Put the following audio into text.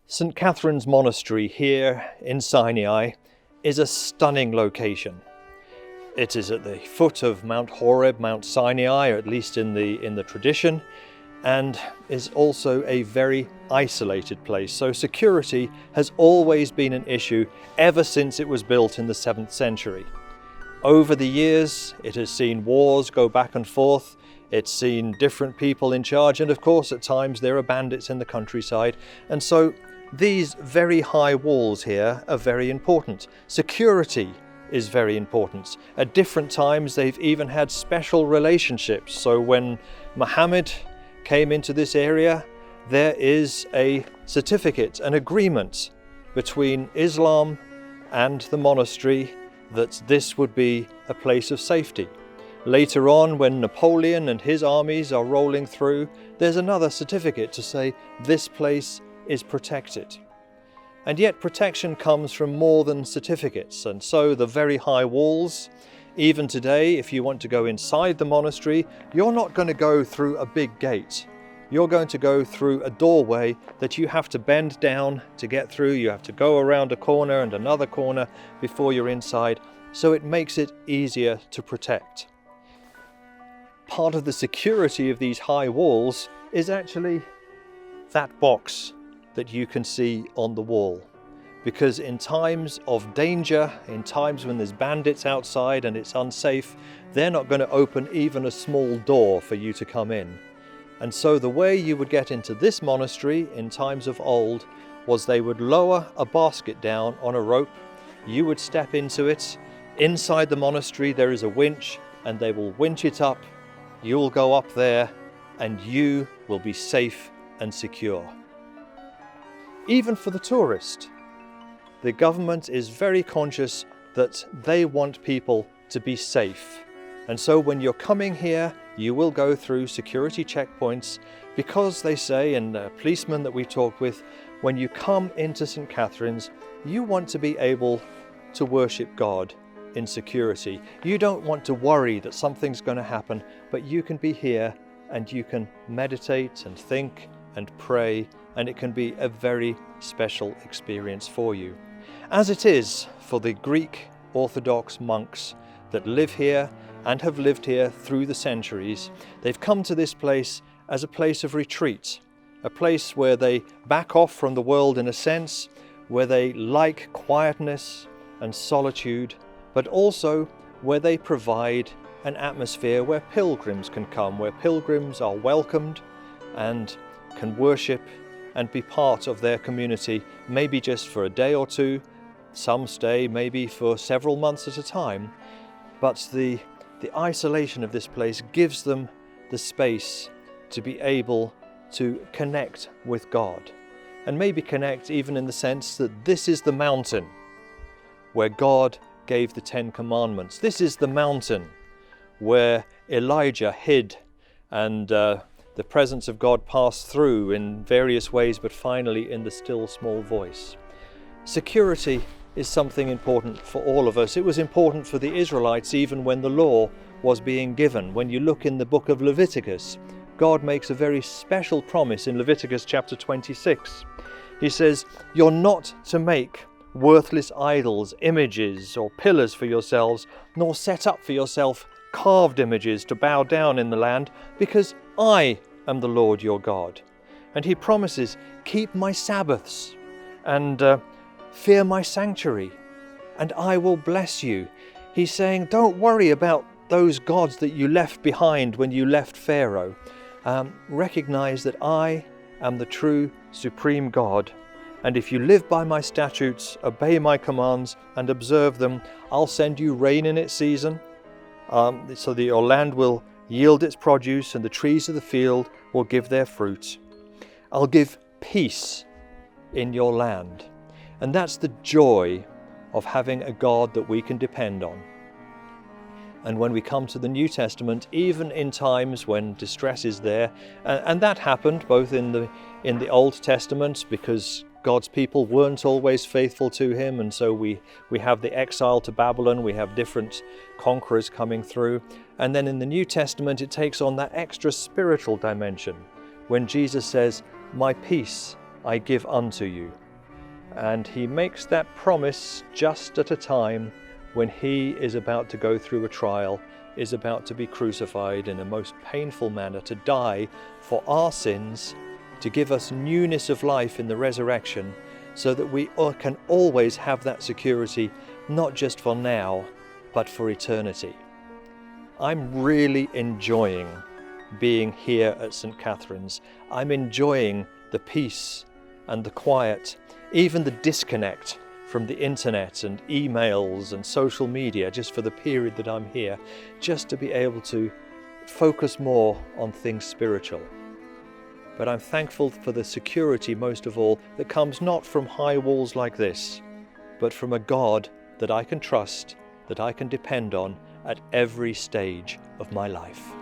St. Catherine's Monastery here in Sinaja is a stunning location. It is at the foot of Mount Horeb, Mount Sinai, or at least in the tradition, and is also a very isolated place. So security has always been an issue ever since it was built in the 7th century. Over the years, it has seen wars go back and forth. It's seen different people in charge, and of course at times there are bandits in the countryside. And so these very high walls here are very important. Security is very important. At different times they've even had special relationships. So when Muhammad came into this area, there is a certificate, an agreement between Islam and the monastery that this would be a place of safety. Later on, when Napoleon and his armies are rolling through, there's another certificate to say this place is protected. And yet protection comes from more than certificates, and so the very high walls, even today, if you want to go inside the monastery, you're not going to go through a big gate. You're going to go through a doorway that you have to bend down to get through. You have to go around a corner and another corner before you're inside, so it makes it easier to protect. Part of the security of these high walls is actually that box that you can see on the wall. Because in times of danger, in times when there's bandits outside and it's unsafe, they're not going to open even a small door for you to come in. And so the way you would get into this monastery in times of old was they would lower a basket down on a rope, you would step into it, inside the monastery there is a winch and they will winch it up, you'll go up there and you will be safe and secure. Even for the tourist, the government is very conscious that they want people to be safe. And so when you're coming here, you will go through security checkpoints because they say, and the policemen that we talked with, when you come into St. Catherine's, you want to be able to worship God in security. You don't want to worry that something's going to happen, but you can be here and you can meditate and think and pray, and it can be a very special experience for you. As it is for the Greek Orthodox monks that live here and have lived here through the centuries, they've come to this place as a place of retreat, a place where they back off from the world in a sense, where they like quietness and solitude, but also where they provide an atmosphere where pilgrims can come, where pilgrims are welcomed and can worship and be part of their community, maybe just for a day or two. Some stay maybe for several months at a time, but the isolation of this place gives them the space to be able to connect with God, and maybe connect even in the sense that this is the mountain where God gave the 10 Commandments. This is the mountain where Elijah hid and the presence of God passed through in various ways, but finally in the still small voice. Security is something important for all of us. It was important for the Israelites even when the law was being given. When you look in the book of Leviticus, God makes a very special promise in Leviticus chapter 26. He says, "You're not to make worthless idols, images or pillars for yourselves, nor set up for yourself carved images to bow down in the land, because I am the Lord your God." And he promises, keep my Sabbaths and fear my sanctuary, and I will bless you. He's saying, don't worry about those gods that you left behind when you left Pharaoh. Recognize that I am the true supreme God. And if you live by my statutes, obey my commands, and observe them, I'll send you rain in its season, so that your land will yield its produce, and the trees of the field will give their fruit. I'll give peace in your land. And that's the joy of having a God that we can depend on. And when we come to the New Testament, even in times when distress is there, and that happened both in the Old Testament, because God's people weren't always faithful to him, and so we have the exile to Babylon, we have different conquerors coming through. And then in the New Testament it takes on that extra spiritual dimension when Jesus says, "My peace I give unto you. And he makes that promise just at a time when he is about to go through a trial, is about to be crucified in a most painful manner, to die for our sins, to give us newness of life in the resurrection, so that we can always have that security, not just for now, but for eternity. I'm really enjoying being here at St. Catherine's. I'm enjoying the peace and the quiet, even the disconnect from the internet and emails and social media, just for the period that I'm here, just to be able to focus more on things spiritual. But I'm thankful for the security, most of all, that comes not from high walls like this, but from a God that I can trust, that I can depend on at every stage of my life.